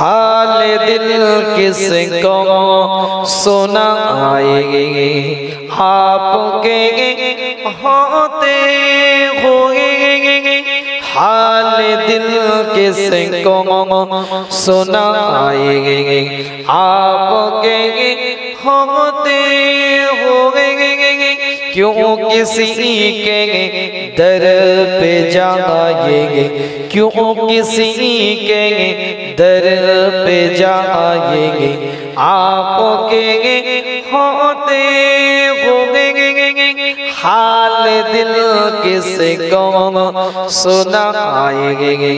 حال دل کس کو سنائے آپ کے ہوتے ہوئے حال دل کس کو سنائے آپ کے ہوتے ہوئے کیوں کسی کے در پہ جائیں گے کیوں کسی کے در پہ جائیں گے آپ کے ہوتے ہوئے حال دل کس کو سنائیں گے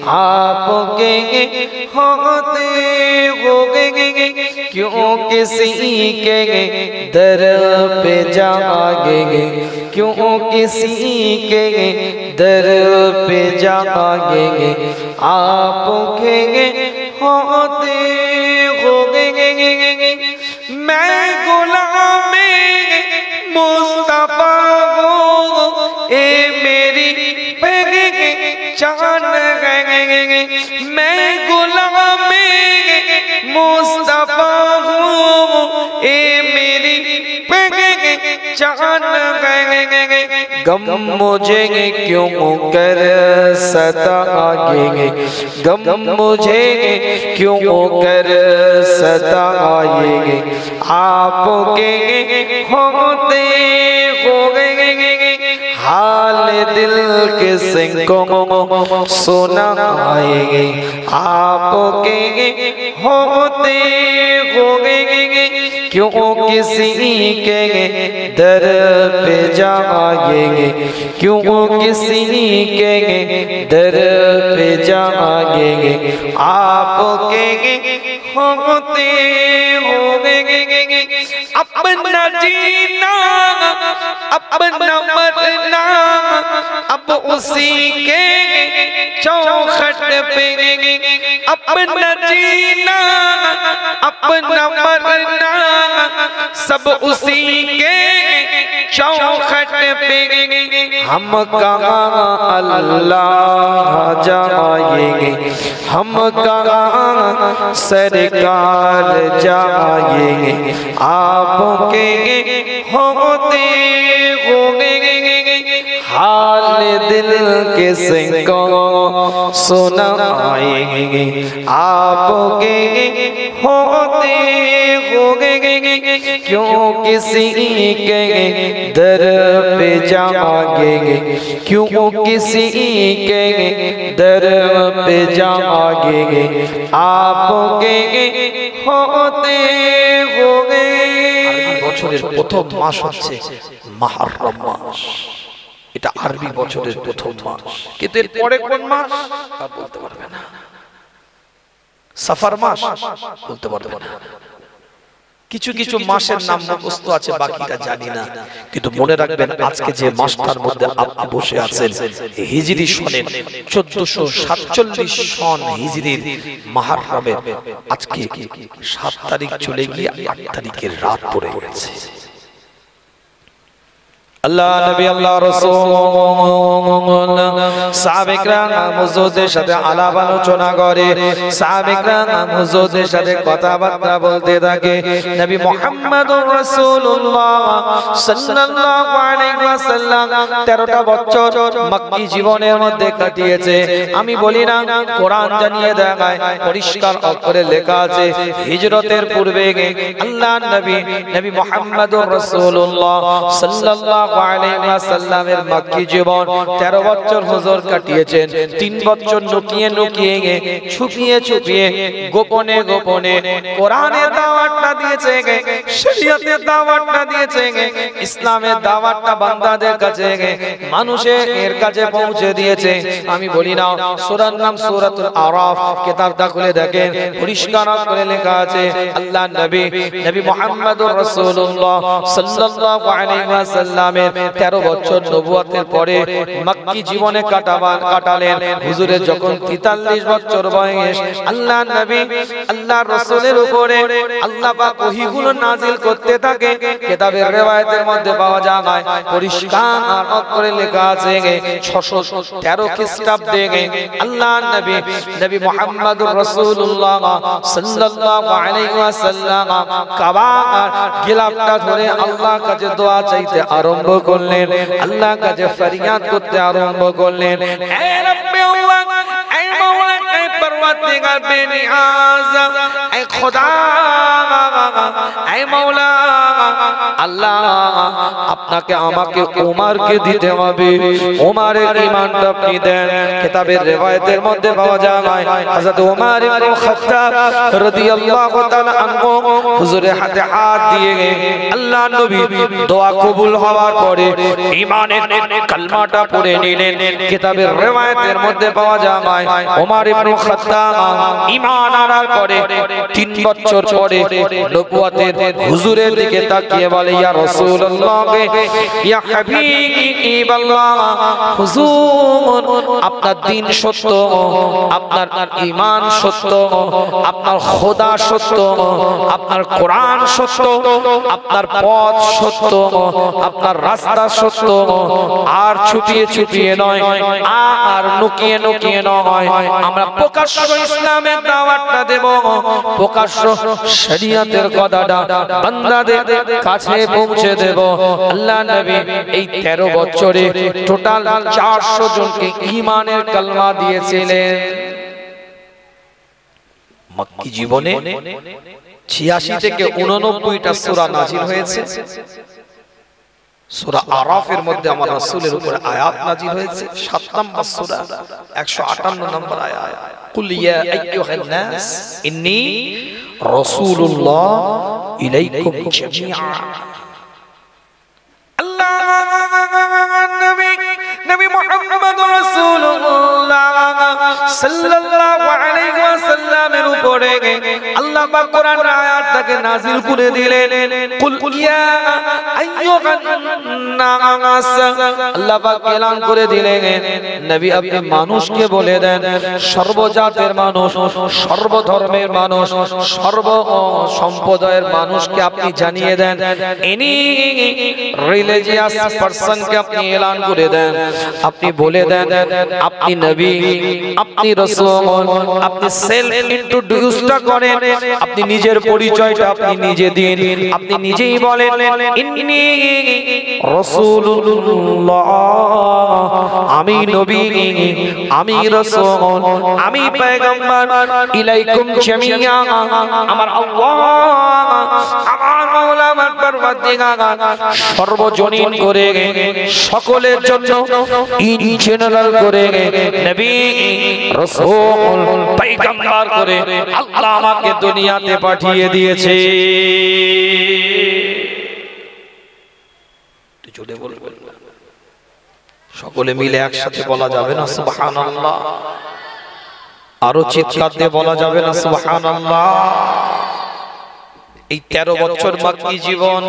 آپ کے ہوتے ہوئے کیوں کسی کے در پہ جائیں گے کیوں کسی کے در پہ جائیں گے آپ کے ہوتے ہوئے میں غلام مصطفیٰ ہوں اے میری پہچان ہے میں غلام مصطفیٰ ہوں اے میری پہچان ہے غم مجھے کیوں کر ستائیں گے غم مجھے کیوں کر ستائیں گے آپ کے ہوتے ہوئے حال دل کس کو سنائیں گے آپ کے ہوتے ہوئے کیوں کسی کے در پہ جائیں گے کیوں کسی کے در پہ جائیں گے آپ کے ہوتے ہوئے اپنا جینا اپنا مرنا اب اسی کے چوکھٹ پہ اپنا جینا اپنا مرنا سب اسی کے چوکھٹ پہ ہم کہاں اللہ جائیں گے ہم کہاں سرکار جائیں گے آپ کے ہوتے ہوئے حال دل کس کو سنائیں گے آپ کے ہوتے ہوئے کیوں کسی کے در پہ جائیں گے کیوں کسی کے در پہ جائیں گے آپ کے ہوتے ہوئے বছরের প্রথম মাস হচ্ছে মুহররম মাস এটা আরবি বছরের প্রথম মাস কিন্তু এর পরে কোন মাস তা বলতে পারবে না সফর মাস বলতে পারবে না কিছু কিছু মাসের নাম মুখস্থ আছে বাকিটা জানি না কিন্তু মনে রাখবেন আজকে যে মাসটার মধ্যে আপনি বসে আছেন হিজরি সনের 1447 সন হিজরির মুহররমের আজকে 7 তারিখ চলে গিয়ে 8 তারিখের রাত পড়ে গেছে আল্লাহ নবী আল্লাহ রাসূল সাহাবায়ে হুজুরদের সাথে আলাপ আলোচনা করে সাহাবায়ে হুজুরদের সাথে কথাবার্তা বলতে থাকে নবী মুহাম্মদুর রাসূলুল্লাহ সাল্লাল্লাহু আলাইহি ওয়াসাল্লাম 13টা বছর মক্কি জীবনের মধ্যে কাটিয়েছে আমি বলি না কোরআন জানিয়ে দেয় পরিষ্কার অক্ষরে লেখা আছে হিজরতের পূর্বে আল্লাহর নবী মুহাম্মদুর রাসূলুল্লাহ সাল্লাল্লাহু আলাইহি ওয়াসাল্লামের মক্কি জীবন 13 বছর হুজুর কাটিয়েছেন 3 বছর লুকিয়ে লুকিয়ে ছুপিয়ে ছুপিয়ে গোপনে গোপনে কোরআনের দাওয়াতটা দিয়েছে শরীয়তের দাওয়াতটা দিয়েছে ইসলামের দাওয়াতটা বান্দাদের কাছে মানুষের কাছে পৌঁছে দিয়েছে আমি বলি না সূরার নাম সূরাতুল আরাফ কিতাবটা খুলে দেখেন পরিষ্কার করে লেখা আছে আল্লাহর নবী মুহাম্মদুর রাসূলুল্লাহ সাল্লাল্লাহু আলাইহি ওয়াসাল্লামের ইসলামের 13 বছর নবুয়তের পরে মক্কি জীবনে কাটালেন। হুজুরের যখন 43 বছর বয়স, আল্লাহ নবী আল্লাহ রাসূলের উপরে আল্লাহ পাক ওহীগুলো নাজিল করতে থাকে। কিতাবের riwayat-এর মধ্যে পাওয়া যায় পরিষ্কার অক্ষরে লেখা আছে 613 খ্রিস্টাব্দে আল্লাহ নবী মুহাম্মদুর রাসূলুল্লাহ সাল্লাল্লাহু আলাইহি ওয়াসাল্লাম কাবার গিলাফটা ধরে আল্লাহর কাছে দোয়া চাইতে আরম্ভ করলেন, আল্লাহর কাছে ফরিয়াদ করতে আরম্ভ করলেন। হে রব্বি আল্লাহ, হে মাওলা, হে পরওয়ারদিগার বেনিয়াজ, হে খোদা, হে মাওলা আল্লাহ, আপনাকে আমাকে ওমরকে দিতে হবে, ওমরের ঈমানটা আপনি দেন। কিতাবের riwayat-এর মধ্যে পাওয়া যায় হযরত ওমর ইবনে খাত্তাব রাদিয়াল্লাহু তাআলা আনহু হুজুরের হাতে হাত দিয়ে আল্লাহ নবী দোয়া কবুল হওয়ার পরে ঈমানের কালমাটা পড়ে নিলেন। কিতাবের riwayat-এর মধ্যে পাওয়া যায় ওমর ইবনে খাত্তাব ঈমান আনার পরে 3 বছর পরে নবুয়তের হুজুরের দিকে তাকিয়ে বলে, ইয়া রাসূলুল্লাহ, ইয়া হাবিবাল্লাহ, হুজুর আপনার দ্বীন সত্য, আপনার ঈমান সত্য, আপনার খোদা সত্য, আপনার কোরআন সত্য, আপনার পথ সত্য, আপনার রাস্তা সত্য। আর ছুপিয়ে ছুপিয়ে নয়, আর লুকিয়ে লুকিয়ে নয়, আমরা প্রকাশ্য ইসলামের দাওয়াতটা দেব, প্রকাশ্য শরীয়তের কথাটা বান্দাদের কাছে পৌঁছে দেব। আল্লাহ নবী এই 13 বছরে টোটাল 400 জনকে ঈমানের কালমা দিয়েছিলেন। মক্কি জীবনে 86 থেকে 89টা সূরা নাজিল হয়েছে। সূরা আরাফের মধ্যে আমার রাসূলের উপরে আয়াত নাজিল হয়েছে 7 নম্বর সূরা 158 নম্বর আয়াত, কুল ইয়া আইয়ুহান নাস ইন্নী রাসূলুল্লাহ ইলাইকুম জামিআ। আল্লাহ নবী মুহাম্মদ রাসূলুল্লাহ সাল্লাল্লাহু আলাইহি ওয়াসাল্লামের উপরে আল্লাহ পাক কোরআনের আয়াতটাকে নাযিল করে দিলেন, কুল ইয়া আইয়ুহান নাস। আল্লাহ পাক এলান করে দিলেন, নবী আপনি মানুষকে বলে দেন, সর্বজাতের মানুষ, সর্বধর্মের মানুষ, সর্ব সম্প্রদায়ের মানুষকে আপনি জানিয়ে দেন, এনি রিলিজিয়াস পারসনকে আপনি এলান করে দেন, আপনি বলে দেন আপনি নবী, আপনি রাসূল, আপনি সেলফ ইন্ট্রোডিউসটা করেন, আপনি নিজের পরিচয়টা আপনি নিজে দিন, আপনি নিজেই বলেন ইন্নী রাসূলুল্লাহ, আমি নবী, আমি রাসূল, আমি পয়গম্বর, ইলাইকুম জামিআ, আমার আল্লাহ, আমার মাওলা, আমার পরওয়ারদিগার সর্বজনীন করে সকলের জন্য ইন জেনারেল করে নবী রাসূল পয়গম্বর করে আল্লাহ আমাকে দুনিয়াতে পাঠিয়ে দিয়েছে। জোরে বলবেন, সকলে মিলে একসাথে বলা যাবে না সুবহানাল্লাহ? আরো চিৎকার দিয়ে বলা যাবে না সুবহানাল্লাহ? এই 13 বছর মক্কি জীবন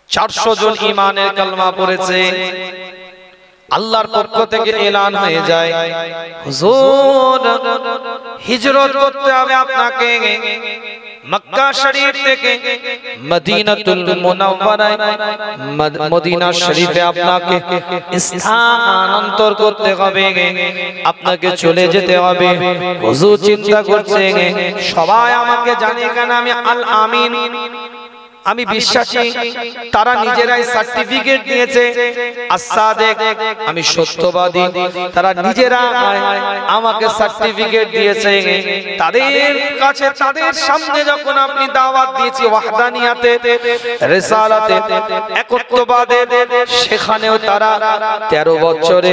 400 জন ঈমানের কালমা পড়েছে। আল্লাহর পক্ষ থেকে এলান হয়ে যায়, হুজুর হিজরত করতে হবে আপনাকে, মক্কা শরীফ থেকে মদিনাতুল মুনাওয়ারায়, মদিনা শরীফে আপনাকে স্থানান্তর করতে হবে, আপনাকে চলে যেতে হবে। হুজুর চিন্তা করছে, সবাই আমাকে জানে কেন আমি আল আমিন, আমি বিশ্বাসী, তারা নিজেরাই সার্টিফিকেট দিয়েছে as-সাদিক, আমি সত্যবাদী, তারা নিজেরা আমাকে সার্টিফিকেট দিয়েছে। তাদের কাছে, তাদের সামনে যখন আপনি দাওয়াত দিয়েছি ওয়াহদানিয়াতে, রিসালাতে, একত্ববাদে, সেখানেও তারা 13 বছরে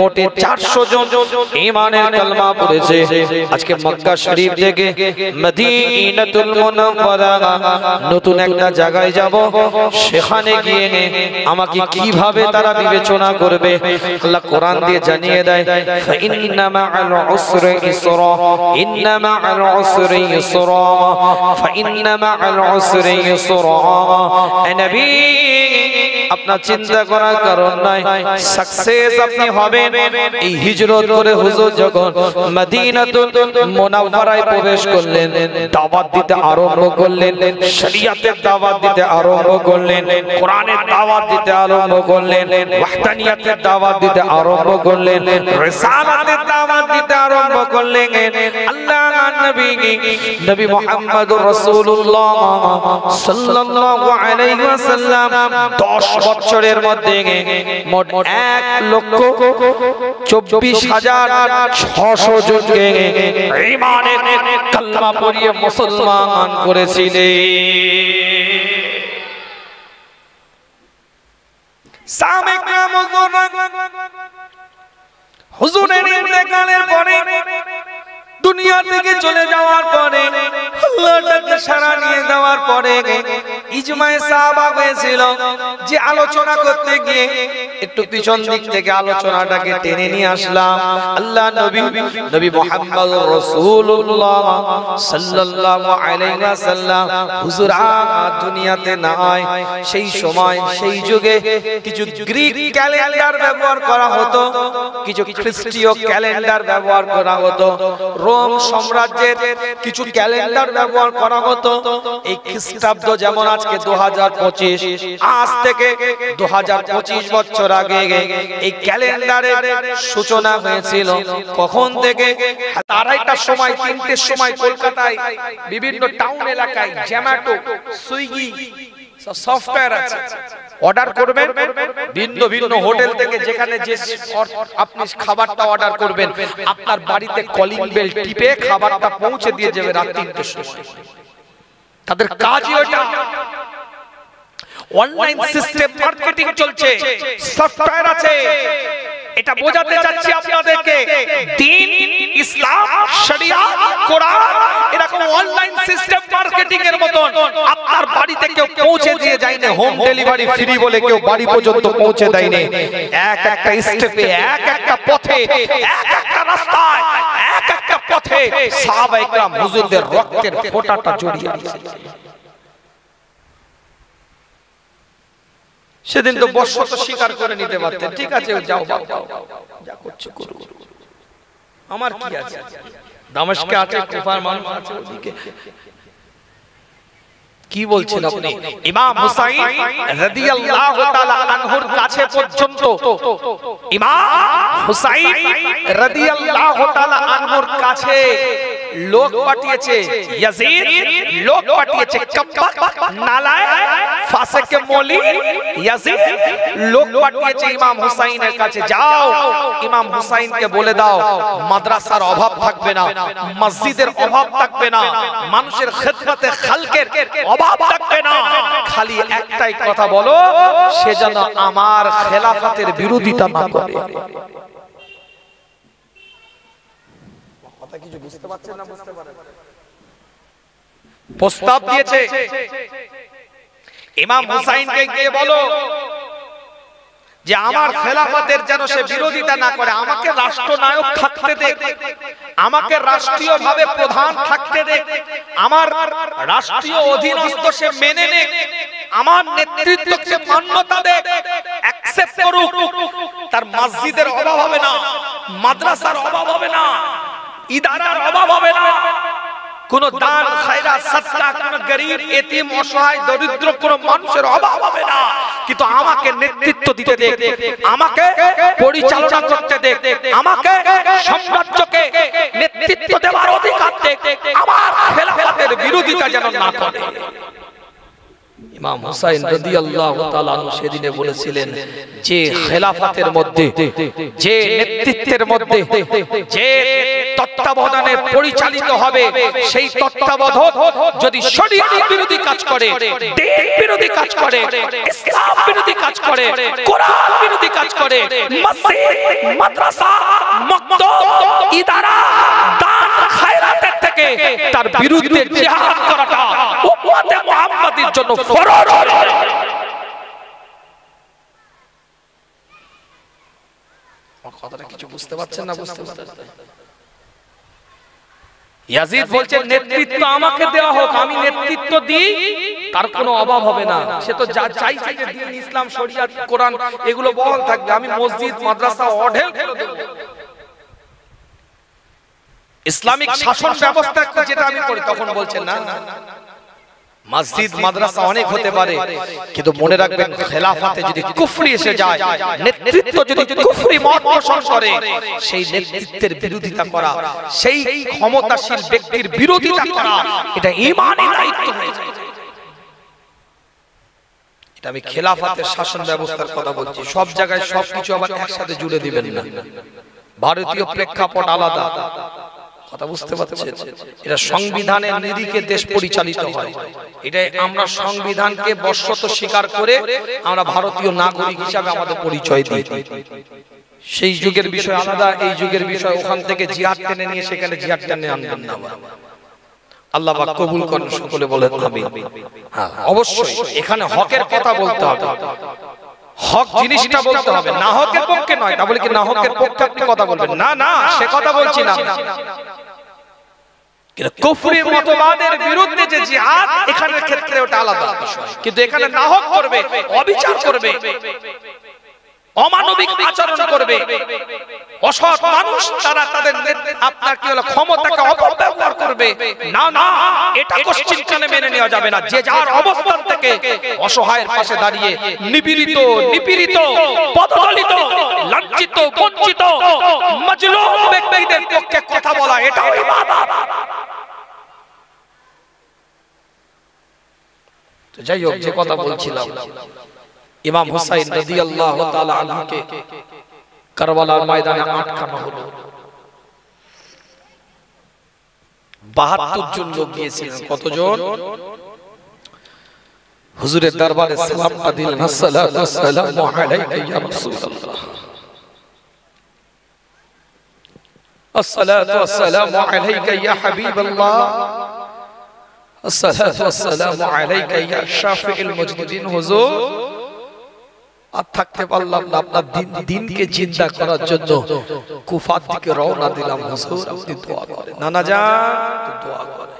মোটে 400 জন ঈমানের কালমা পড়েছে। আজকে মক্কা শরীফ থেকে মদিনাতুল মুনাওয়ারা নতুন একটা জায়গায় যাব, সেখানে গিয়ে আমাকে কিভাবে তারা বিবেচনা করবে আল্লাহ কোরআন দিয়ে জানিয়ে দেয়, ফাইন্না মাআল উসরি ইসরা, ইন্না মাআল উসরি ইসরা, ফাইন্না মাআল উসরি ইসরা। নবী আপনার চিন্তা করার কারণ নাই, সাকসেস আপনি হবেন এই হিজরত করে। হুজুর যখন মদিনাতুল মুনাওয়ারায় প্রবেশ করলেন, দাওয়াত দিতে আরম্ভ করলেন, শরিয়তের দাওয়াত দিতে আরম্ভ করলেন, কোরআনের দাওয়াত দিতে আরম্ভ করলেন, ওয়াহদানিয়তের দাওয়াত দিতে আরম্ভ করলেন, রিসালাতের দাওয়াত দিতে আরম্ভ করলেন। আল্লাহর নবী মুহাম্মদুর রাসূলুল্লাহ সাল্লাল্লাহু আলাইহি ওয়াসাল্লাম 10 বছরের মধ্যে মোট 1,24,600 জনকে ঈমানের কালমা পড়িয়ে মুসলমান করেছিলেন। সাহাবায়ে কেরাম হুজুরের ইন্তেকালের পরে, দুনিয়া থেকে চলে যাওয়ার পরে, আল্লাহকে সারা নিয়ে দেওয়ার পরে ইজমায়ে সাহাবা হয়েছিল যে আলোচনা করতে গিয়ে একটু পিছন দিক থেকে আলোচনাটাকে টেনে নিয়ে আসলাম। আল্লাহ নবী মুহাম্মদুর রাসূলুল্লাহ সাল্লাল্লাহু আলাইহি ওয়াসাল্লাম হুজুর আর দুনিয়াতে নাই। সেই সময় সেই যুগে কিছু গ্রিক ক্যালেন্ডার ব্যবহার করা হতো, কিছু খ্রিস্টীয় ক্যালেন্ডার ব্যবহার করা হতো, রোম সাম্রাজ্যের কিছু ক্যালেন্ডার ব্যবহার করা হতো। এই খ্রিস্টাব্দ যেমন আজকে 2025, আজ থেকে 2025 বছর আগে এই ক্যালেন্ডারের সূচনা হয়েছিল। কখন থেকে? আড়াইটার সময়, 3টের সময় কলকাতায় বিভিন্ন টাউন এলাকায় জোম্যাটো, সুইগি সফটওয়্যার আছে, অর্ডার করবেন ভিন্ন ভিন্ন হোটেল থেকে, যেখানে যে আপনি খাবারটা অর্ডার করবেন আপনার বাড়িতে কলিং বেল টিপে খাবারটা পৌঁছে দিয়ে যাবে রাত 3টের সময়। তাদের কাজই ওটা। অনলাইন সিস্টেম মার্কেটিং চলছে, সফটওয়্যার আছে। এটা বোঝাতে চাচ্ছি আপনাদেরকে, দ্বীন, ইসলাম, শরিয়াত, কোরআন এরকম অনলাইন সিস্টেম মার্কেটিং এর মতন আপনার বাড়িতে কেউ পৌঁছে দিয়ে যায় না। হোম ডেলিভারি ফ্রি বলে কেউ বাড়ি পর্যন্ত পৌঁছে দেয় না। এক একটা স্টেপে, এক একটা পথে, এক একটা রাস্তায়, এক একটা পথে সাহাবায়ে কেরাম হুজুরদের রক্তের ফোঁটাটা জড়িয়ে আছে। সেদিন তো বর্ষত স্বীকার করে নিতে পারতেন, ঠিক আছে যাও যা করছো করো, আমার কি আছে? দামেস্কে আছে, কুফার মানুষ আছে ওদিকে। কি বলছেন আপনি? ইমাম হুসাইন রাদিয়াল্লাহু তাআলা আনহুর কাছে পর্যন্ত, ইমাম হুসাইন রাদিয়াল্লাহু তাআলা আনহুর কাছে লোক পাঠিয়েছে, ইয়াজিদ লোক পাঠিয়েছে, কাব্বাত, নালায়, ফাসিকে মৌলিদ, ইয়াজিদ লোক পাঠিয়েছে ইমাম হুসাইনের কাছে, যাও ইমাম হুসাইনকে বলে দাও মাদ্রাসার অভাব থাকবে না, মসজিদের অভাব থাকবে না, মানুষের খিদমতে খালকের অভাব থাকবে না, খালি একটাই কথা বলো, সে যেন আমার খেলাফতের বিরোধিতা না করে। কিছু বুঝতে পারছেন না? বুঝতে পারেন? প্রস্তাব দিয়েছে ইমাম হুসাইনকে গিয়ে বলো যে আমার খেলাফতের যেন সে বিরোধিতা না করে, আমাকে রাষ্ট্রনায়ক থাকতে দে, আমাকে রাষ্ট্রীয়ভাবে প্রধান থাকতে দে, আমার রাষ্ট্রীয় অধীনস্থ সে মেনে নে, আমার নেতৃত্বকে মান্যতা দে, অ্যাকসেপ্ট করুক। তার মসজিদের অভাব হবে না, মাদ্রাসার অভাব হবে না, ইদারার অভাব হবে না, কোন দান খায়রাত সাদকা, কোন গরীব এতিম অসহায় দরিদ্র কোন মানুষের অভাব হবে না, কিন্তু আমাকে নেতৃত্ব দিতে দে, আমাকে পরিচালনা করতে দে, আমাকে সাম্রাজ্যকে নেতৃত্ব দেওয়ার অধিকার দে, আমার খেলাফতের বিরোধিতা যেন না করে। ইমাম হুসাইন রাদিয়াল্লাহু তাআলা আনহু সেদিনে বলেছিলেন যে খেলাফতের মধ্যে, যে নেতৃত্বের মধ্যে, যে তত্ত্বাবধানে পরিচালিত হবে, সেই তত্ত্বাবধান যদি শরীয়ত বিরোধী কাজ করে, দ্বীন বিরোধী কাজ করে, ইসলাম বিরোধী কাজ করে, কোরআন বিরোধী কাজ করে, মসজিদ, মাদ্রাসা, মক্তব, ইদারা, দান খায়রাতের থেকে তার বিরুদ্ধে জিহাদ করাটা উম্মতে মুহাম্মাদির জন্য ফরজ। কথাটা কিছু বুঝতে পারছেন না? বুঝতে পারছেন? ইয়াজিদ বলছে নেতৃত্ব আমাকে দেওয়া হোক, আমি নেতৃত্ব দিই, তার কোনো অভাব হবে না। সে তো যা চাইছে যে দ্বীন ইসলাম শরিয়ত কোরআন এগুলো বহাল থাকবে, আমি মসজিদ মাদ্রাসা অঢেল করে দেব। ইসলামিক শাসন ব্যবস্থা যেটা আমি করি, তখন বলছেন না মসজিদ মাদ্রাসা অনেক হতে পারে, কিন্তু মনে রাখবেন খেলাফতে যদি কুফরি এসে যায়, নেতৃত্ব যদি কুফরি মত পোষণ করে, সেই নেতৃত্বের বিরোধিতা করা, সেই ক্ষমতাশীল ব্যক্তির বিরোধিতা করা, এটা ঈমানি দায়িত্ব হয়ে যায়। এটা আমি খেলাফতের শাসন ব্যবস্থার কথা বলছি। সব জায়গায় সবকিছু আবার একসাথে জুড়ে দিবেন না। ভারতীয় প্রেক্ষাপট আলাদা, কথা বুঝতে পারছেন? এটা সংবিধানের নিরিখে দেশ পরিচালিত হয়। এটাই আমরা সংবিধানকে বর্ষত স্বীকার করে আমরা ভারতীয় নাগরিক হিসাবে আমাদের পরিচয় দিই। সেই যুগের বিষয় আলাদা, এই যুগের বিষয় ওখান থেকে জিহাদ টেনে নিয়ে সেখানে জিহাদ টেনে আনবেন না। আল্লাহ পাক কবুল করুন, সকলে বলেন আমিন। হ্যাঁ, অবশ্যই এখানে হকের কথা বলতে হবে, হক জিনিসটা বলতে হবে, না হকের পক্ষে নয়। তা বলে কি না হকের পক্ষে আপনি কথা বলবেন? না না, সে কথা বলছি না। কিন্তু কুফরি মতবাদের বিরুদ্ধে যে জিহাদ, এখানের ক্ষেত্রে ওটা আলাদা বিষয়। কিন্তু এখানে না হক করবে, অবিচার করবে, অমানবিক আচরণ করবে, অসৎ মানুষ তারা তাদের আপনার কি হলো ক্ষমতাকে অপব্যবহার করবে, না না, এটা কোশ্চিনকালে মেনে নেওয়া যাবে না। যে যার অবস্থান থেকে অসহায়ের পাশে দাঁড়িয়ে নিপীড়িত, নিপীড়িত, পদদলিত, লাঞ্ছিত, বঞ্চিত, মজলুম ব্যক্তিদের পক্ষে কথা বলা, এটা ইবাদত। তো যাই হোক, যে কথা বলছিলাম, ইমাম হুসাইন রাদিয়াল্লাহু তাআলা আনহুকে কারবালার ময়দানে আটকানো হলো। 72 জন লোক গিয়েছিলেন। কতজন? হুজুরের দরবারে সালামটা দিলেন, আসসালাতু ওয়াসসালামু আলাইকা ইয়া রাসূলুল্লাহ, আসসালাতু ওয়াসসালামু আলাইকা ইয়া হাবিবাল্লাহ, আসসালাতু ওয়াসসালামু আলাইকা ইয়া শাফিউল মুজতাহিদিন। হুজুর আর থাকতে পারলাম না, আপনার দিনকে জিন্দা করার জন্য কুফার দিকে রওনা দিলাম। হুজুর আপনি দোয়া করেন। নানা যান দোয়া করেন।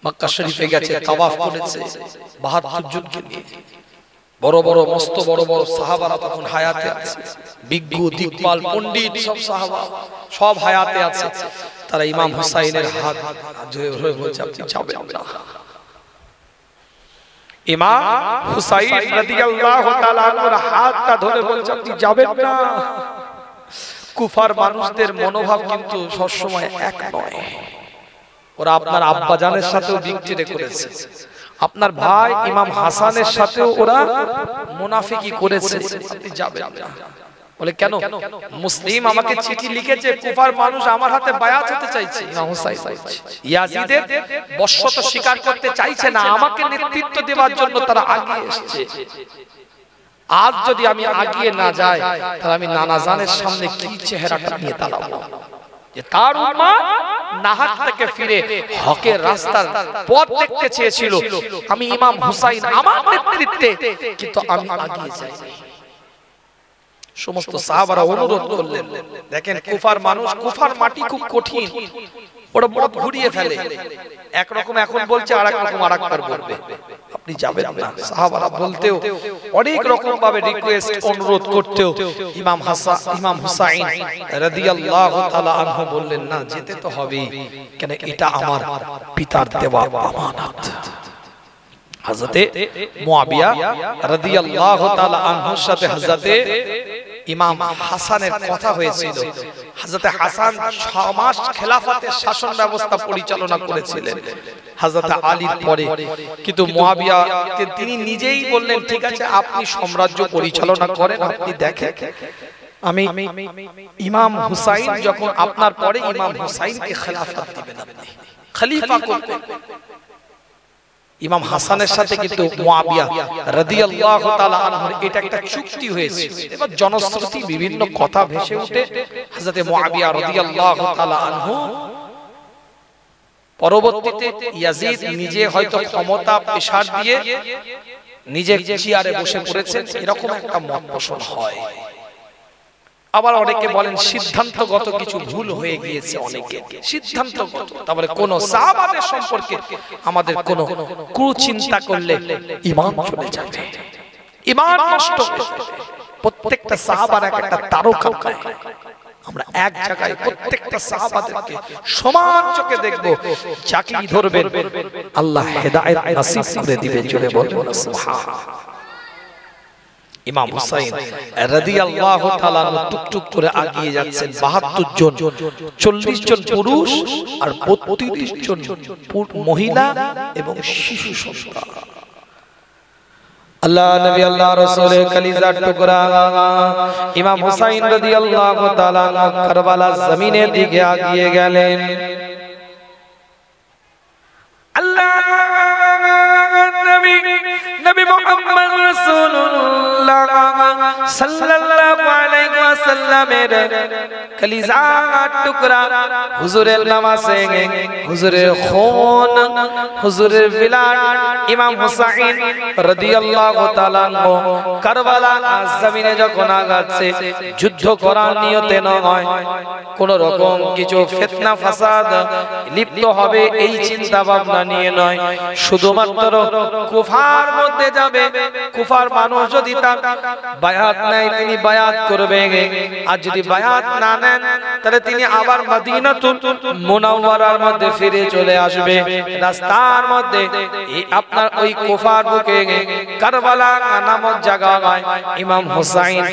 মক্কা শরীফে গেছে, তাওয়াফ করেছে 72 জনকে নিয়ে। বড় বড় মস্ত বড় বড় সাহাবারা তখন হায়াতে আছে, বিজ্ঞ দিকপাল পণ্ডিত সব সাহাবা সব হায়াতে আছে। তারা ইমাম হুসাইনের হাত ধরে বলছে আপনি যাবেন না। ইমাম হুসাইন রাদিয়াল্লাহু তাআলা আনহুর হাতটা ধরে বলছে আপনি যাবেন না। কুফার মানুষদের মনোভাব কিন্তু সব সময় এক নয়। ওরা আপনার আব্বা জানের সাথেও বিক্রি করেছে, আপনার ভাই ইমাম হাসানের সাথেও ওরা মুনাফিকি করেছে, আপনি যাবেন না। বলে কেন? মুসলিম আমাকে চিঠি লিখেছে, কুফার মানুষ আমার হাতে বায়াত হতে চাইছে। ইমাম হুসাইন ইয়াজিদের বশত স্বীকার করতে চাইছে না, আমাকে নেতৃত্ব দেওয়ার জন্য তারা আগিয়ে এসেছে। আজ যদি আমি আগিয়ে না যাই, তাহলে আমি নানা জানের সামনে কি চেহারাটা নিয়ে দাঁড়াবো? যে তার উম্মাহ নাহাক থেকে ফিরে হকের রাস্তার পথ দেখতে চেয়েছিল, আমি ইমাম হুসাইন আমার নেতৃত্বে, কিন্তু আমি আগিয়ে যাইনি। সমস্ত সাহাবারা অনুরোধ করলেন। দেখেন কুফার মানুষ, কুফার মাটি খুব কঠিন, ওরা বড় ঘুরিয়ে ফেলে। একরকম এখন বলছে, আর এক রকম আরেকবার বলবে, আপনি যাবেন না। সাহাবারা বলতেও অনেক রকম ভাবে রিকোয়েস্ট, অনুরোধ করতেও ইমাম হুসাইন রাদিয়াল্লাহু তাআলা আনহু বললেন না, যেতে তো হবে, কেন এটা আমার পিতার দেওয়া আমানত। হযরতে মুয়াবিয়া রাদিয়াল্লাহু তাআলা আনহুর সাথে হযরতে ইমাম হাসানের কথা হয়েছিল। হযরতে হাসান 6 মাস খেলাফতের শাসন ব্যবস্থা পরিচালনা করেছিলেন হযরতে আলীর পরে, কিন্তু মুয়াবিয়া তিনি নিজেই বললেন ঠিক আছে আপনি সাম্রাজ্য পরিচালনা করেন, আপনি দেখেন আমি ইমাম হুসাইন যখন আপনার পরে ইমাম হুসাইনকে খেলাফত দিবেন, আপনি খলিফা করবেন। ইমাম হাসানের সাথে কিন্তু মুয়াবিয়া রাদিয়াল্লাহু তাআলা আনহুর এটা একটা চুক্তি হয়েছে। এবার জনশ্রুতি বিভিন্ন কথা ভেসে ওঠে, হযরতে মুয়াবিয়া রাদিয়াল্লাহু তাআলা আনহু পরবর্তীতে ইয়াজিদ নিজে হয়তো ক্ষমতা পেশার দিয়ে নিজে চেয়ারে বসে পড়েছেন, এরকম একটা মত পোষণ হয়। আবার অনেকে বলেন সিদ্ধান্তগত কিছু ভুল হয়ে গিয়েছে, অনেকে সিদ্ধান্তগত। তারপরে কোন সাহাবাদের সম্পর্কে আমাদের কোন কুচিন্তা করলে ঈমান চলে যাবে, ঈমান নষ্ট হয়ে যাবে। প্রত্যেকটা সাহাবার একটা তারকা পায়, আমরা এক জায়গায় প্রত্যেকটা সাহাবাদেরকে সমান চোখে দেখব, যাকেই ধরবেন আল্লাহ হেদায়েত নসিব করে দিবেন। জোরে বলুন সুবহানাল্লাহ। ইমাম হুসাইন রাদিয়াল্লাহু তাআলা টুকটুক করে আগিয়ে যাচ্ছেন, ৭২ জন, ৪০ জন পুরুষ আর ৩২ জন মহিলা এবং শিশু সন্তান। আল্লাহ নবী আল্লাহ রাসূলের কলিজার টুকরা ইমাম হুসাইন রাদিয়াল্লাহু তাআলা কারবালার জমিনের দিকে আগিয়ে গেলেন। আল্লাহ নবী মুহাম্মদ রাসূলুল্লাহ সাল্লাল্লাহু আলাইহি ওয়াসাল্লামের কলিজার টুকরা হুজুরের নামাজে, হুজুরের খুন, হুজুরের বিলাদ ইমাম হুসাইন রাদিয়াল্লাহু তাআলা কারবালার জমিনে যখন আগাচ্ছে, যুদ্ধ করার নিয়তে নয়, কোন রকম কিছু ফিতনা ফাসাদ লিপ্ত হবে এই চিন্তা ভাবনা নিয়ে নয়, শুধুমাত্র কুফার মধ্যে যাবে। কুফার মানুষ যদি তার বায়াত নেয় তিনি বায়াত করবে, আর যদি বায়াত না নেন তাহলে তিনি আবার মদিনাতুল মুনাওয়ারার মধ্যে ফিরে চলে আসবে। রাস্তার মধ্যে আপনার ওই কুফার বুকে কারবালা নামক জায়গায় ইমাম হুসাইন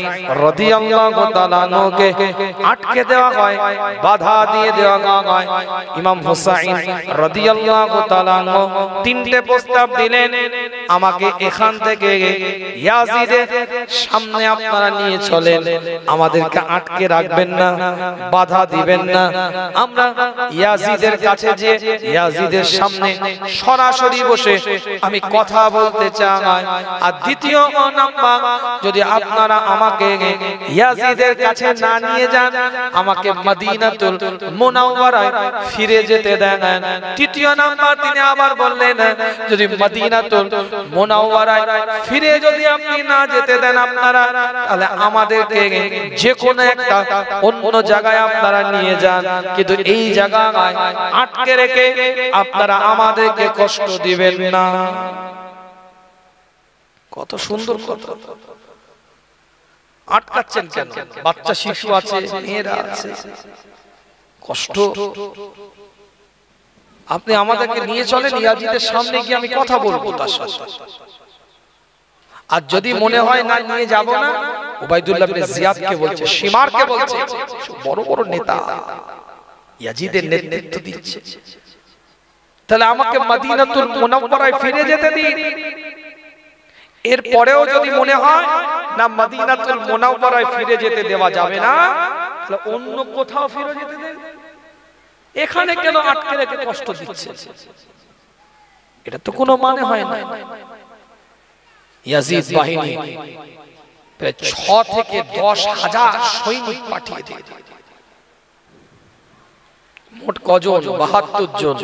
রাদিয়াল্লাহু তাআলা আনহুকে আটকে দেওয়া হয়, বাধা দিয়ে দেওয়া হয়। ইমাম হুসাইন রাদিয়াল্লাহু তাআলা আনহু তিনটে প্রস্তাব দিলেন, আমাকে এখান থেকে ইয়াজিদের সামনে আপনারা নিয়ে চলেন, আমাদেরকে আটকে রাখবেন না, বাধা দিবেন না, আমরা ইয়াজিদের কাছে যে ইয়াজিদের সামনে সরাসরি বসে আমি কথা বলতে চাই। আর দ্বিতীয় নাম্বার, যদি আপনারা আমাকে ইয়াজিদের কাছে না নিয়ে যান, আমাকে মদিনাতুল মুনাওয়ারায় ফিরে যেতে দেন। তৃতীয় নাম্বার তিনি আবার বললেন, যদি মদিনাতুল মুনাওয়ারায় ফিরে যদি আপনি না যেতে দেন আপনারা, তাহলে আমাদেরকে যে কোনো একটা অন্য জায়গায় আপনারা নিয়ে যান, কিন্তু এই জায়গায় আটকে রেখে আপনারা আমাদেরকে কষ্ট দিবেন না। কত সুন্দর কথা। আটকাচ্ছেন কেন? বাচ্চা শিশু আছে, মেয়েরা আছে, কষ্ট। আপনি আমাদেরকে নিয়ে চলেন, ইয়াজিদের সামনে গিয়ে আমি কথা বলবো তার সাথে। আর যদি মনে হয় না নিয়ে যাব না, উবাইদুল্লাহ ইবনে জিয়াদকে বলছে, শিমারকে বলছে, বড় বড় নেতা ইয়াজিদের নেতৃত্ব দিচ্ছে, তাহলে আমাকে মদিনাতুল মুনাওয়ারায় ফিরে যেতে দিন। এরপরেও যদি মনে হয় না মদিনাতুল মুনাওয়ারায় ফিরে যেতে দেওয়া যাবে না, তাহলে অন্য কোথাও ফিরে যেতে দেন। এখানে কেন আটকে রেখে কষ্ট দিচ্ছে? এটা তো কোনো মানে হয় না। ইয়াজিদ বাহিনী প্রায় ৬ থেকে ১০,০০০ সৈনিক পাঠিয়ে দেয়। মোট কজন? ৭২ জন।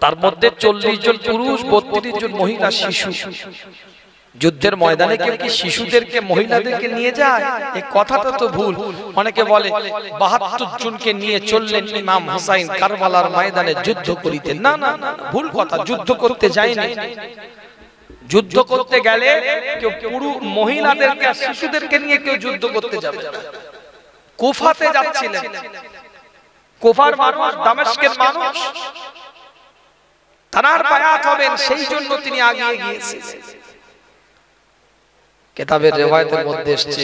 তার মধ্যে ৪০ জন পুরুষ, ৩২ জন মহিলা, শিশু। যুদ্ধের ময়দানে কেউ কি শিশুদেরকে, মহিলাদেরকে নিয়ে যায়? এই কথাটা তো ভুল। অনেকে বলে ৭২ জনকে নিয়ে চললেন ইমাম হুসাইন কারবালার ময়দানে যুদ্ধ করিতে। না না না, ভুল কথা। যুদ্ধ করতে যায়নি। যুদ্ধ করতে গেলে কেউ পুরুষ, মহিলাদেরকে আর শিশুদেরকে নিয়ে কেউ যুদ্ধ করতে যাবে না। কুফাতে যাচ্ছিলেন। কুফার মানুষ, দামেস্কের মানুষ, তার বায়াত হবেন, সেই জন্য তিনি আগিয়ে গিয়েছেন। কিতাবের রিওয়ায়াতের মধ্যে এসেছে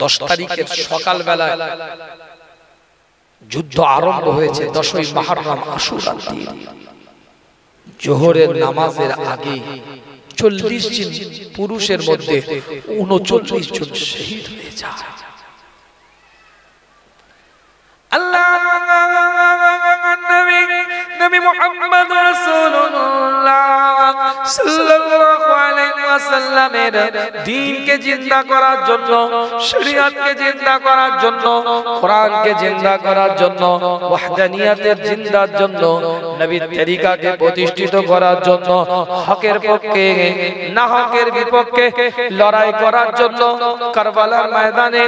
10 তারিখের সকাল বেলায় যুদ্ধ আরম্ভ হয়েছে। 10ই মুহররম আশুরার দিন জোহরের নামাজের আগে 40 জন পুরুষের মধ্যে 39 জন শহীদ হয়ে যায়। আল্লাহ নবী মুহাম্মদ রাসূলুল্লাহ সাল্লাল্লাহু আলাইহি ওয়াসাল্লামের দ্বীনকে জিন্দা করার জন্য, শরীয়তকে জিন্দা করার জন্য, কোরআনকে জিন্দা করার জন্য, ওয়াহদানিয়াতের জিন্দার জন্য, নবীর তরিকাকে প্রতিষ্ঠিত করার জন্য, হকের পক্ষে না হকের বিপক্ষে লড়াই করার জন্য কারবালার ময়দানে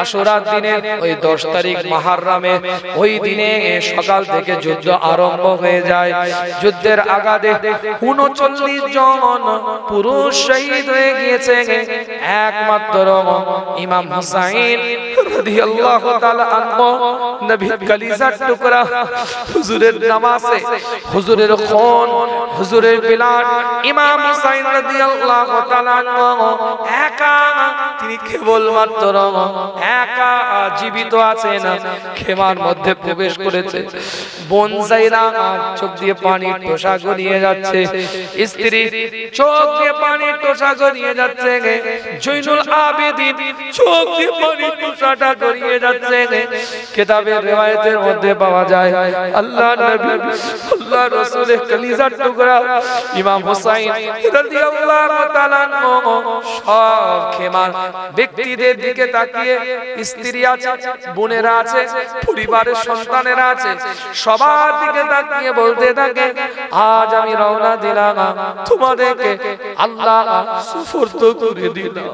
আশুরার দিনে ওই 10 তারিখ মুহররমে ওই দিনে সকাল থেকে যুদ্ধ আরম্ভ হয়ে যায়। যুদ্ধের আগাদে 39 জন পুরুষ শহীদ হয়ে গিয়েছে। একমাত্র ইমাম হুসাইন রাদিয়াল্লাহু তাআলা আনহু নবীর কলিজার টুকরা, হুজুরের নামাজে, হুজুরের খুন, হুজুরের বিলাদ, ইমাম হুসাইন রাদিয়াল্লাহু তাআলা আনহু একা, তিনি কেবলমাত্র একা জীবিত আছেন, খেমার মধ্যে প্রবেশ করেছে। বোন যায়না চোখ দিয়ে পানির টোশা গড়িয়ে যাচ্ছে, স্ত্রী চোখ দিয়ে পানির টোশা গড়িয়ে যাচ্ছে, জৈনুল আবেদিন চোখ দিয়ে পানির টোশাটা গড়িয়ে যাচ্ছে। কিতাবের রিওয়ায়াতের মধ্যে পাওয়া যায় আল্লাহর নবী, আল্লাহর রাসূলের কলিজার টুকরা ইমাম হুসাইন রাদিয়াল্লাহু তাআলা সব খেমার ব্যক্তিদের দিকে তাকিয়ে, স্ত্রী আছে, বোনেরা আছে, পরিবারের সন্তানেরা আছে, সবার দিকে তাকিয়ে বলতে থাকে, আজ আমি রওনা দিলাম, তোমাদেরকে আল্লাহ সুফর্দ করে দিলাম।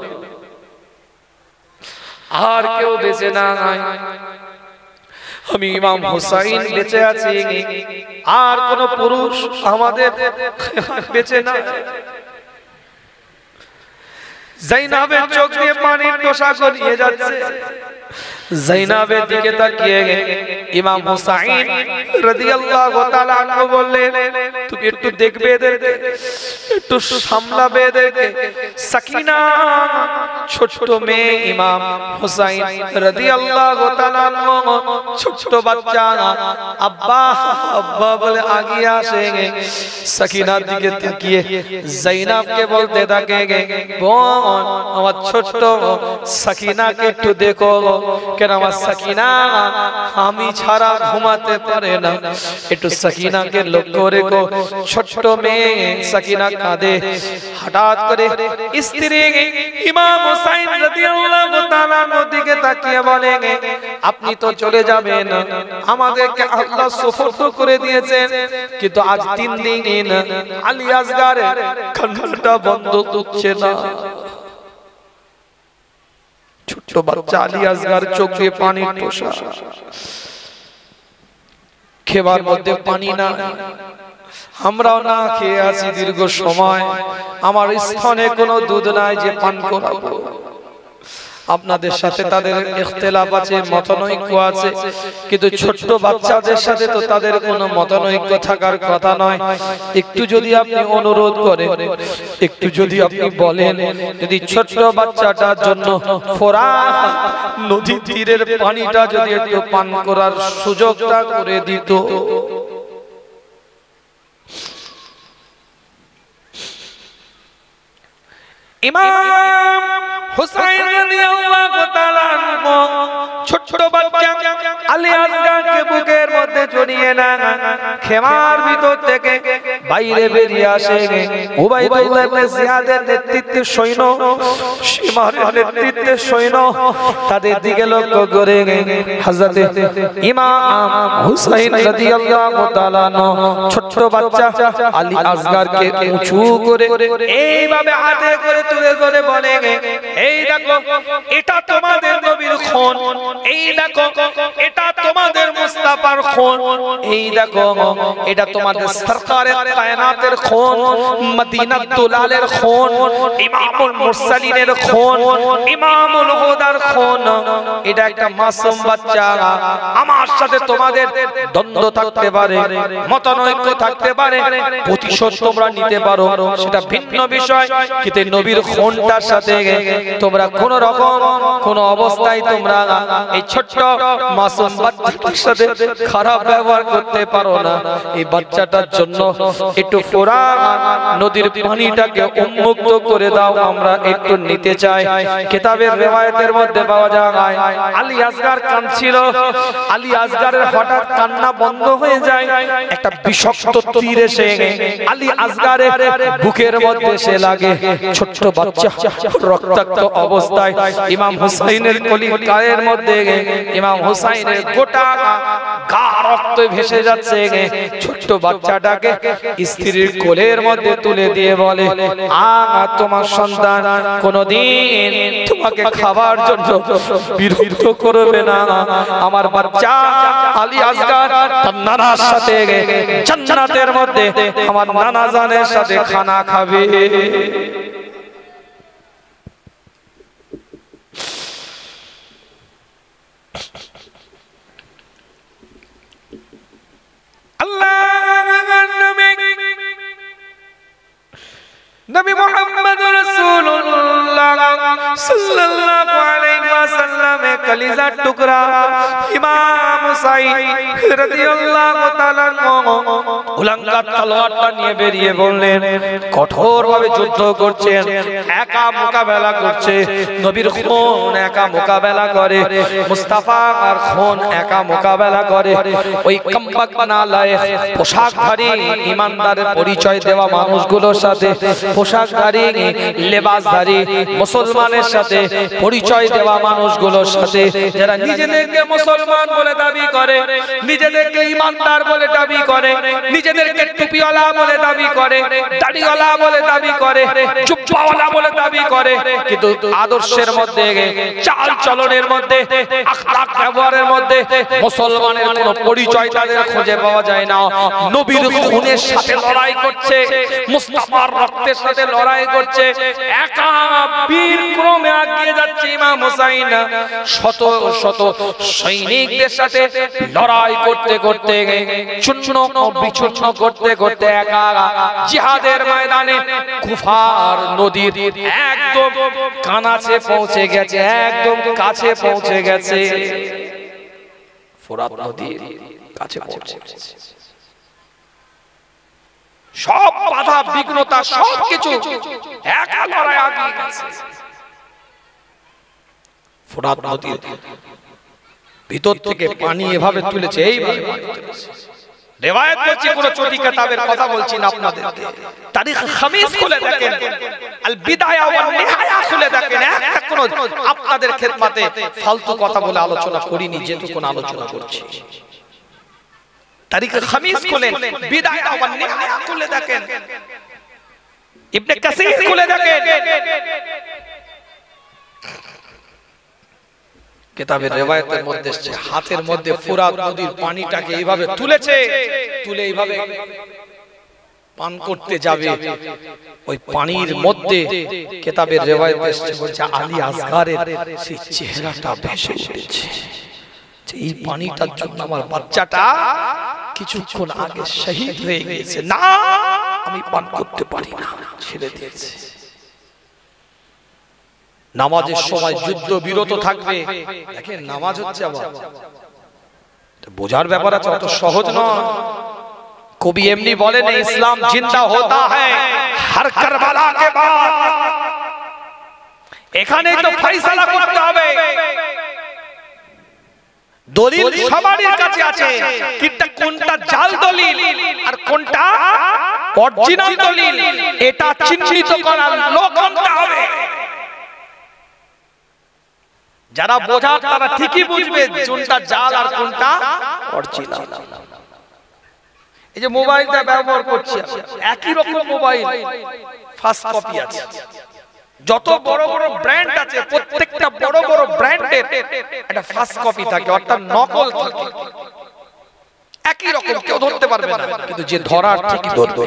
আর কেউ বেঁচে নাই, আমি ইমাম হুসাইন বেঁচে আছি, আর কোন পুরুষ আমাদের বেঁচে নাই। যায়নাবের চোখ দিয়ে পানির টোশা গড়িয়ে যাচ্ছে। যায়নাবের দিকে তাকিয়ে ইমাম হুসাইন রাদিয়াল্লাহু তাআলা আনহু বললেন, তুমি একটু দেখবে এদেরকে, একটু সামলাবে এদেরকে। সাকিনা ছোট মেয়ে ইমাম হুসাইন রাদিয়াল্লাহু তাআলা আনহু, ছোট বাচ্চা, আব্বা আব্বা বলে আগিয়ে আসে। সাকিনার দিকে তাকিয়ে যায়নাবকে বলতে থাকে, বোন আমার ছোট সাকিনাকে একটু দেখো, কেন আমার সাকিনা আমি ছাড়া ঘুমাতে পারে না, একটু সাকিনাকে লক্ষ্য রেখো। ছোট মেয়ে সাকিনা কাঁদে। হঠাৎ করে স্ত্রী ইমাম হুসাইন রাদিয়াল্লাহু তাআলা দিকে তাকিয়ে বলে, আপনি তো চলে যাবেন, আমাদেরকে আল্লাহ সুফর্দ করে দিয়েছেন, কিন্তু আজ 3 দিন আলী আসগারের কান্নাটা বন্ধ হচ্ছে না। ছোট বাচ্চা আলী আসগার চোখ দিয়ে পানির টোশা, খেবার মধ্যে পানি না, আমরাও না খেয়ে আছি দীর্ঘ সময়, আমার স্তনে কোনো দুধ নাই যে পান করাবো। আপনাদের সাথে তাদের ইখতিলাফ আছে, মতানৈক্য আছে, কিন্তু ছোট বাচ্চাদের সাথে তো তাদের কোনো মতানৈক্য থাকার কথা নয়। একটু যদি আপনি অনুরোধ করেন, একটু যদি আপনি বলেন, যদি ছোট বাচ্চাটার জন্য ফোরাত নদীর তীরের পানিটা যদি একটু পান করার সুযোগটা করে দিত। ইমাম হুসাইন রাদিয়াল্লাহু তাআলা আনহু ছোট বাচ্চা আলী আসগারকে বুকের মধ্যে জড়িয়ে নেন। খেমার ভিতর থেকে বাইরে বেরিয়ে আসে উবাইদুল্লাহ ইবনে জিয়াদের নেতৃত্বে সৈন্য, সীমারের নেতৃত্বে সৈন্য, তাদের দিকে লক্ষ্য করে হযরতে ইমাম হুসাইন রাদিয়াল্লাহু তাআলা ছোট বাচ্চা আলী আসগারকে উঁচু করে এইভাবে হাতে করে তুলে ধরে বলে, এই দেখো এটা তোমাদের নবীর খুন, এই দেখো এটা তোমাদের মুস্তাফার খুন, এই দেখো এটা তোমাদের সরকারে কায়নাতের খুন, মদিনাত দুলালের খুন, ইমামুল মুরসালিনের খুন, ইমামুল হুদার খুন। এটা একটা মাসুম বাচ্চা, আমার সাথে তোমাদের দ্বন্দ্ব থাকতে পারে, মতানৈক্য থাকতে পারে, প্রতিশোধ তোমরা নিতে পারো, সেটা ভিন্ন বিষয়, কিন্তু নবীর খুনটার সাথে তোমরা কোন রকম কোন অবস্থায় তোমরা এই ছোট্ট মাসুম বাচ্চাটার সাথে খারাপ ব্যবহার করতে পারো না। এই বাচ্চাটার জন্য একটু ফোরাত নদীর পানিটাকে উন্মুক্ত করে দাও, আমরা একটু নিতে চাই। কিতাবের রিওয়ায়াতের মধ্যে পাওয়া যায় আলী আসগার কাঁদছিল। আলী আসগারের হঠাৎ কান্না বন্ধ হয়ে যায়। একটা বিষাক্ত তীর এসে আলী আসগারের বুকের মধ্যে এসে লাগে। ছোট্ট বাচ্চা রক্তাক্ত অবস্থায় ইমাম হুসাইনের কলির গায়ের মধ্যে ইমাম হুসাইনের গোটা গা রক্ত ভেসে যাচ্ছে। ছোট্ট বাচ্চাটাকে স্ত্রীর কোলের মধ্যে তুলে দিয়ে বলে, তোমার সন্তান কোনদিন তোমাকে খাবার জন্য বিরক্ত করবে না। আমার বাচ্চা আলী আসগার তার নানার সাথে জান্নাতের মধ্যে আমার নানা জানের সাথে খানা খাবে। নবী মুহাম্মদ রাসূলুল্লাহ সাল্লাল্লাহু আলাইহি ওয়াসাল্লামের কলিজার টুকরা ইমাম হুসাইন রাদিয়াল্লাহু তাআলা উলাঙ্কা তলোয়ারটা নিয়ে বেরিয়ে বললেন, কঠোরভাবে যুদ্ধ করছেন, একা মোকাবেলা করছে। নবীর খুন একা মোকাবেলা করে, মুস্তাফা আর খুন একা মোকাবেলা করে। ওই কম্বাক নালায় পোশাকধারী ইমানদারের পরিচয় দেওয়া মানুষগুলোর সাথে, পোশাকধারী লেবাসধারী মুসলমানের সাথে পরিচয় দেওয়া মানুষগুলোর সাথে, যারা নিজেদেরকে মুসলমান বলে দাবি করে, নিজেদেরকে ইমানদার বলে দাবি করে, নিজেদেরকে টুপিওয়ালা বলে দাবি করে, দাড়িওয়ালা বলে দাবি করে, চুপ্পাওয়ালা বলে দাবি করে, কিন্তু আদর্শের মধ্যে, চাল চলনের মধ্যে, আখলাক ব্যবহারের মধ্যে মুসলমানের কোনো পরিচয় তাদের খুঁজে পাওয়া যায় না। নবীর খুনের সাথে লড়াই করছে, মুস্তাফার রক্তের সাথে লড়াই করছে, একা বীর ক্রমে এগিয়ে যাচ্ছে ইমাম হুসাইন। শত শত সৈনিকদের সাথে লড়াই করতে করতে, চূর্ণ বিচূর্ণ করতে করতে একা জিহাদের ময়দানে কুফার নদীর একদম কাছে পৌঁছে গেছে, একদম কাছে পৌঁছে গেছে, ফোরাত নদীর কাছে পৌঁছে গেছে। সব বাধা বিঘ্নতা সবকিছু একা লড়াই আগিয়ে গেছে। ফোরাত নদীর ভিতর থেকে পানি এভাবে তুলেছে, এইভাবে পানি তুলেছে। রিওয়ায়াত করছি, কোন চটি কিতাবের কথা বলছি না আপনাদেরকে। তারিখ খামিস খুলে দেখেন, আল বিদায়া ওয়ান নিহায়া খুলে দেখেন। একটা কোন আপনাদের খেদমতে ফালতু কথা বলে আলোচনা করিনি, যেটুকু আলোচনা করছি। তারিখ খামিস খুলেন, বিদায়া ওয়ান নিহায়া খুলে দেখেন, ইবনে কাসির খুলে দেখেন। কিতাবের রিওয়ায়াতের মধ্যে এসেছে, হাতের মধ্যে ফোরাত নদীর পানিটাকে এইভাবে তুলেছে, তুলে এইভাবে পান করতে যাবে। ওই পানির মধ্যে কিতাবের রিওয়ায়াতে এসেছে, বলছে আলী আসগারের সেই চেহারাটা ভেসে উঠেছে, যে এই পানিটার জন্য আমার বাচ্চাটা কিছুক্ষণ আগে শহীদ হয়ে গিয়েছে, না আমি পান করতে পারি না, ছেড়ে দিয়েছে। নামাজের সময় যুদ্ধ বিরত থাকবে। দেখেন নামাজ হচ্ছে আবার বোঝার ব্যাপার আছে, অত সহজ নয়। কবি এমনি বলেন, ইসলাম জিন্দা होता है हर करबला के बाद। এখানে তো ফয়সালা করতে হবে। দলিল সবার কাছে আছে, কিন্তু কোনটা জাল দলিল আর কোনটা অরিজিনাল দলিল এটা চিহ্নিত করার লোক আনতে হবে। যারা বোঝার তারা ঠিকই বুঝবে কোনটা জাল আর কোনটা অরিজিনাল। এই যে মোবাইলটা ব্যবহার করছে, একই রকম মোবাইল ফার্স্ট কপি আছে। যত বড় বড় ব্র্যান্ড আছে, প্রত্যেকটা বড় বড় ব্র্যান্ডের একটা ফার্স্ট কপি থাকে, অর্থাৎ নকল থাকে। একই রকম, কেউ ধরতে পারবে না, কিন্তু যে ধরার ঠিকই ধরবে।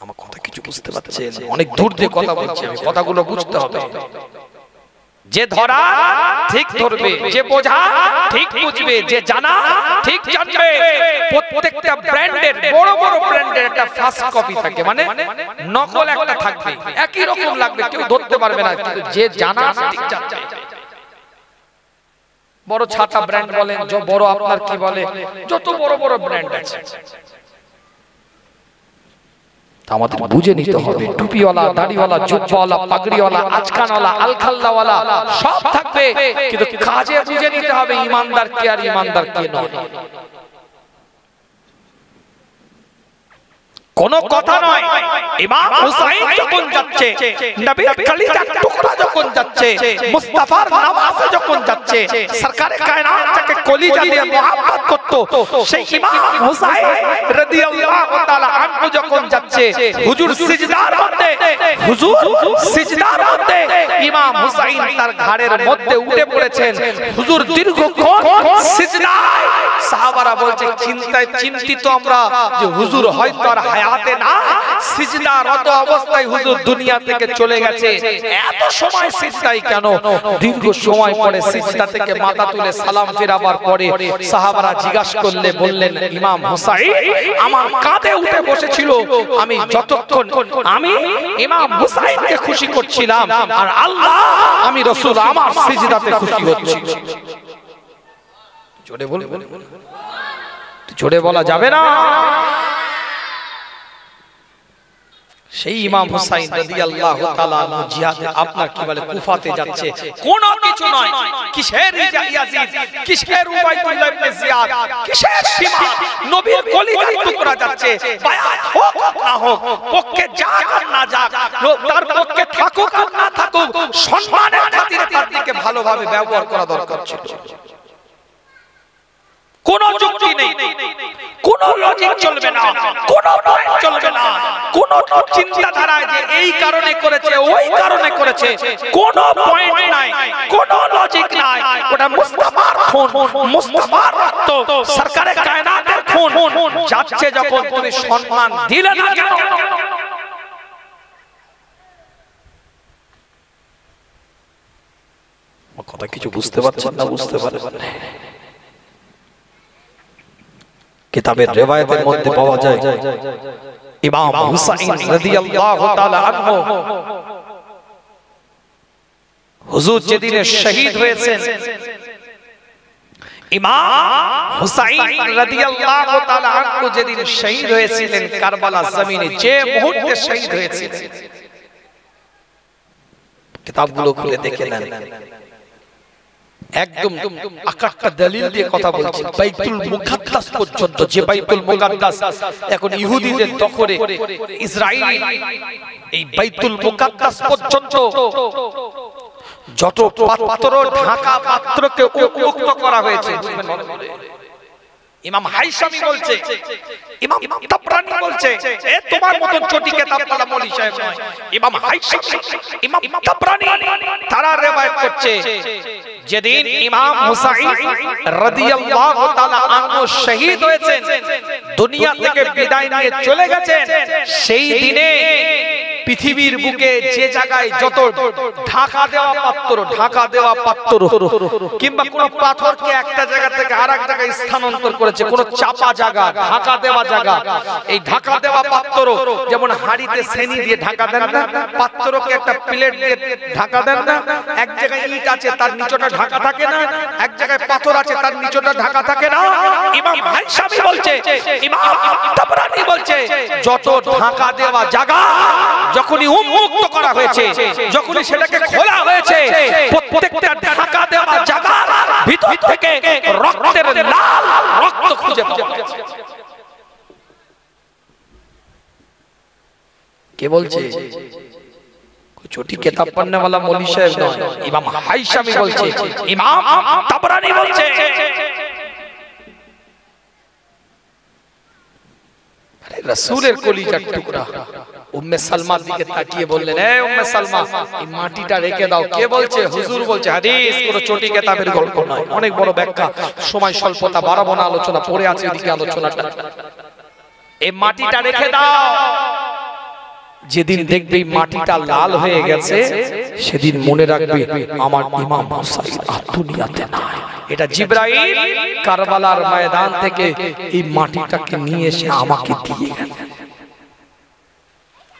আমার কথা কিছু বুঝতে পারছেন? অনেক দূর দিয়ে কথা বলছি আমি, কথাগুলো বুঝতে হবে। যে ধরা ঠিক ধরবে, যে বোঝা ঠিক বুঝবে, যে জানা ঠিক জানবে। প্রত্যেকটা ব্র্যান্ডের, বড় বড় ব্র্যান্ডের একটা ফার্স্ট কপি থাকে, মানে নকল একটা থাকবে, একই রকম লাগবে, কেউ ধরতে পারবে না, কিন্তু যে জানা ঠিক জানবে। বড় ছাতা ব্র্যান্ড বলেন, বড় আপনার কি বলে, যত বড় বড় ব্র্যান্ড আছে, আমাদের বুঝে নিতে হবে টুপিওয়ালা, দাড়িওয়ালা, জুব্বাওয়ালা, পাগড়িওয়ালা, আজকানওয়ালা, আলখাল্লাওয়ালা সব থাকবে, কিন্তু কাজে বুঝে নিতে হবে ইমানদার কে আর ইমানদার কে নয়। কোন কথা নয়, ইমাম হুসাইন যখন যাচ্ছে, নবীর কলিজার টুকরা যখন যাচ্ছে, মুস্তাফার নামাজে যখন যাচ্ছে, সরকারে কায়নাত যাকে কলিজা দিয়ে মোহাব্বত করত, সেই ইমাম হুসাইন রাদিয়াল্লাহু তাআলা আনহু যখন যাচ্ছে, হুজুর সিজদার মধ্যে, ইমাম হুসাইন তার ঘাড়ের মধ্যে উঠে পড়েছেন, হুজুর দীর্ঘক্ষণ সিজদায়। সাহাবারা বলছে চিন্তিত আমরা যে হুজুর হয়তো আর হায়াতে না, সিজদারত অবস্থায় হুজুর দুনিয়া থেকে চলে গেছে। এত সময় সিজদায় কেন? দীর্ঘ সময় পরে সিজদা থেকে মাথা তুলে সালাম ফেরাবার পরে সাহাবারা জিজ্ঞাসা করলে বললেন, ইমাম হুসাইন আমার কাঁধে উঠে বসেছিল, আমি যতক্ষণ আমি ইমাম হুসাইনকে খুশি করছিলাম, আর আল্লাহ আমি রাসূল আমার সিজদাতে খুশি হচ্ছি। জোরে বল, জোরে বলা যাবে না। সেই ইমাম হুসাইন রাদিয়াল্লাহু তাআলা আনহু জিহাদে আপনার কি বলে কুফাতে যাচ্ছে, কোন কিছু নয়, কিসের ইয়াজিদ, কিসের উবাইদুল্লাহ ইবনে জিয়াদ, কিসের সীমা, নবীর কলিজার টুকরা যাচ্ছে, বায়াত হোক না হোক, পক্ষে যাক আর না যাক, তার পক্ষে থাকুক আর না থাকুক, সম্মানের খাতিরে তার দিকে ভালোভাবে ব্যবহার করা দরকার ছিল। কোন যুক্তি নেই, কোন লজিক চলবে না, কোন পয়েন্ট চলবে না, কোন চিন্তাধারা যে এই কারণে করেছে ওই কারণে করেছে, কোন পয়েন্ট নাই, কোন লজিক নাই। ওটা মুস্তাফার খুন, মুস্তাফার রক্ত, সরকারে কায়নাতের খুন, যাচ্ছে যখন তুমি সম্মান দিলে না কেন? কথা কিছু বুঝতে পারছেন না? বুঝতে পারবেন না। কিতাবের রিওয়ায়াতের মধ্যে পাওয়া যায়, ইমাম হুসাইন রাদিয়াল্লাহু তাআলা আনহু হুজুর যেদিন শহীদ হয়েছেন, ইমাম হুসাইন রাদিয়াল্লাহু তাআলা আনহু যেদিন শহীদ হয়েছিলেন কারবালা জমিনে, যে মুহূর্তে শহীদ হয়েছিলেন, কিতাবগুলো খুলে দেখে নেন, একদম আকারটা দলিল দিয়ে কথা বলছি। বাইতুল মুকাদ্দাস পর্যন্ত, যে বাইতুল মুকাদ্দাস এখন ইহুদিদের দখলে, ইসরাইল, এই বাইতুল মুকাদ্দাস পর্যন্ত যত পাত্র, ঢাকা পাত্রকে উন্মুক্ত করা হয়েছে। ইমাম হাইসামি বলছে, ইমাম তাবরানী বলছে, এ তোমার মতন চটি কিতাবওয়ালা মৌলভী সাহেব নয়, ইমাম হাইসামি, ইমাম তাবরানী তারা রিওয়ায়াত করছে, যেদিন ইমাম হুসাইন রাদিয়াল্লাহু তাআলা আনহু শহীদ হয়েছেন, দুনিয়া থেকে বিদায় নিয়ে চলে গেছেন, সেই দিনে পৃথিবীর বুকে যে জায়গায় যত ঢাকা দেওয়া পাত্র কিংবা কোন পাথরকে একটা জায়গা থেকে আরেক জায়গায় স্থানান্তর করেছে, কোন চাপা জায়গা, ঢাকা দেওয়া জায়গা, এই ঢাকা দেওয়া পাত্র, যেমন হাড়িতে সেনি দিয়ে ঢাকা দেন না, পাত্রকে একটা প্লেট দিয়ে ঢাকা দেন না, এক জায়গায় ইট আছে তার নিচটা ঢাকা থাকে না, এক জায়গায় পাথর আছে তার নিচটা ঢাকা থাকে না। ইমাম হাইসামি বলছে, ইমাম তাবরানী বলছে, যত ঢাকা দেওয়া জায়গা যখনই উন্মুক্ত করা হয়েছে, যখনই সেটাকে খোলা হয়েছে, প্রত্যেকটা ঢাকা দেওয়া জায়গার ভিতর থেকে রক্তের লাল রক্ত খুঁজে পাওয়া গেছে। কে বলছে? छोटी किताब पढ़ने वाला मौलवी साहब नয়, इमाम हाइशामी বলছে, ইমাম তাবরানী বলছে। আরে রাসূলের কলিজার টুকরা উম্মে সালমার দিকে তাকিয়ে বললেন, এ উম্মে সালমা, এই মাটিটা রেখে দাও। কে বলছে? হুজুর বলছে। হাদিস কোন ছোটি কিতাবের গল্প নয়, অনেক বড় ব্যাখ্যা, সময় স্বল্পতা, বাড়াবো না আলোচনা, পড়ে আছে এদিকে আলোচনাটা। এই মাটিটা রেখে দাও, যেদিন দেখবে মাটিটা লাল হয়ে গেছে, সেদিন মনে রাখবে আমার ইমাম হুসাইন আর দুনিয়াতে নাই। এটা জিবরাইল কারবালার ময়দান থেকে এই মাটিটাকে নিয়ে এসে আমাকে দিয়ে গেল।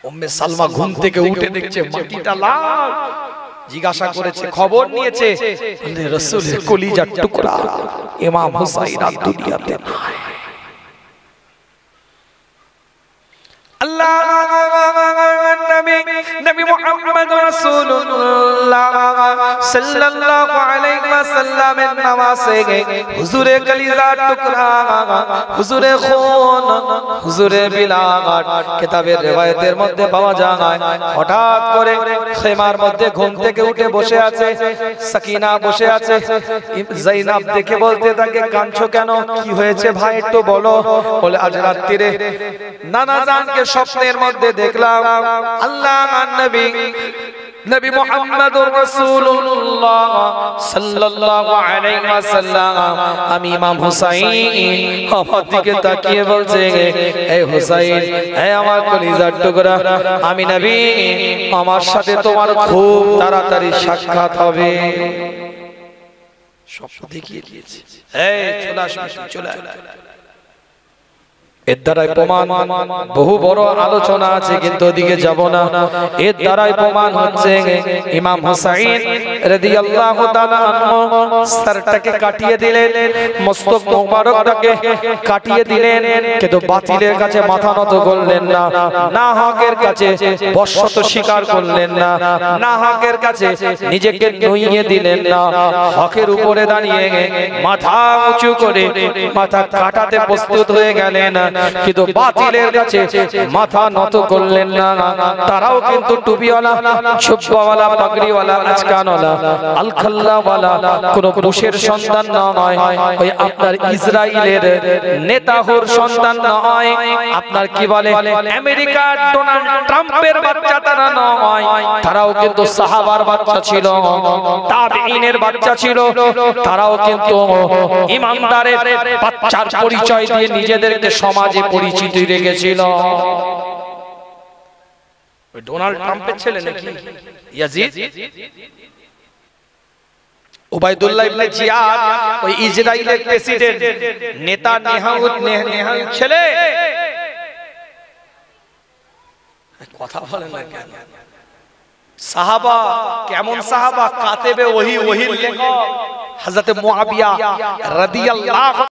উম্মে সালমা ঘুম থেকে উঠে দেখছে মাটিটা লাল, জিজ্ঞাসা করেছে, খবর নিয়েছে, রাসূলের কলিজার টুকরা ইমাম হুসাইন আর দুনিয়াতে নাই। আল্লাহ নবী মুহাম্মদ রাসূলুল্লাহ সাল্লাল্লাহু আলাইহি ওয়াসাল্লামের নামাজে হুজুরে কলিজার টুকরা, হুজুরে খুন, হুজুরে বিলাল কিতাবের riwayতের মধ্যে পাওয়া যায়, হঠাৎ করে খেমার মধ্যে ঘুম থেকে উঠে বসে আছে, সাকিনা বসে আছে। যায়েনব দেখে বলতে থাকে, কাঁদছো কেন, কি হয়েছে ভাই একটু বলো। বলে আজ রাত্রিরে নানা জানকে স্বপ্নের মধ্যে দেখলাম আল্লাহ নবী নবী মুহাম্মদুর রাসূলুল্লাহ সাল্লাল্লাহু আলাইহি ওয়াসাল্লাম আমি ইমাম হুসাইন আমার দিকে তাকিয়ে বলছে, এই হুসাইন, এই আমার কলিজার টুকরা, আমি নবী, আমার সাথে তোমার খুব তাড়াতাড়ি সাক্ষাৎ হবে। স্বপ্ন দেখিয়ে দিয়েছে, এই চলে আসবে, চলে আয়। এর দ্বারাই প্রমাণ, বহু বড় আলোচনা আছে কিন্তু ওদিকে যাব না। এর দ্বারাই প্রমাণ হচ্ছে ইমাম হুসাইন রাদিয়াল্লাহু তাআলা আনহু সরটাকে কাটিয়ে দিলেন, মস্তক মোবারকটাকে কাটিয়ে দিলেন, কিন্তু বাতিলের কাছে মাথা নত করলেন না, না হকের কাছে বশত স্বীকার করলেন না, না হকের কাছে নিজেকে নুইয়ে দিলেন না, হকের উপরে দাঁড়িয়ে মাথা উঁচু করে মাথা কাটাতে প্রস্তুত হয়ে গেলেন, কিন্তু বাতিলের কাছে মাথা নত করলেন না। তারাও কিন্তু টুপিওয়ালা, ঝুব্বাওয়ালা, পাগড়িওয়ালা, আজকানওয়ালা, আলখাল্লাওয়ালা কোন বুশের সন্তান নয়, ওই আপনার ইসরায়েলের নেতাহুর সন্তান নয়, আপনার কি বলে আমেরিকার ডোনাল্ড ট্রাম্পের বাচ্চা তারা নয়, তারাও কিন্তু সাহাবার বাচ্চা ছিল, তাবেঈনের বাচ্চা ছিল, তারাও কিন্তু ইমানদারের বাচ্চার পরিচয় দিয়ে নিজেদেরকে সমাজে পরিচিতি রেখেছিল। ডোনাল্ড ট্রাম্পের ছেলে নাকি ইয়াজিদ, উবাইদুল্লাহ ইবনে জিয়াদ, ওই ইসরায়েলের প্রেসিডেন্ট নেতানিয়াহুর ছেলে। কথা বলেন না কেন? সাহাবা, কেমন সাহাবা? কাতেবে ওহী, ওহীর লেখক হযরত মুআবিয়া রাদিয়াল্লাহু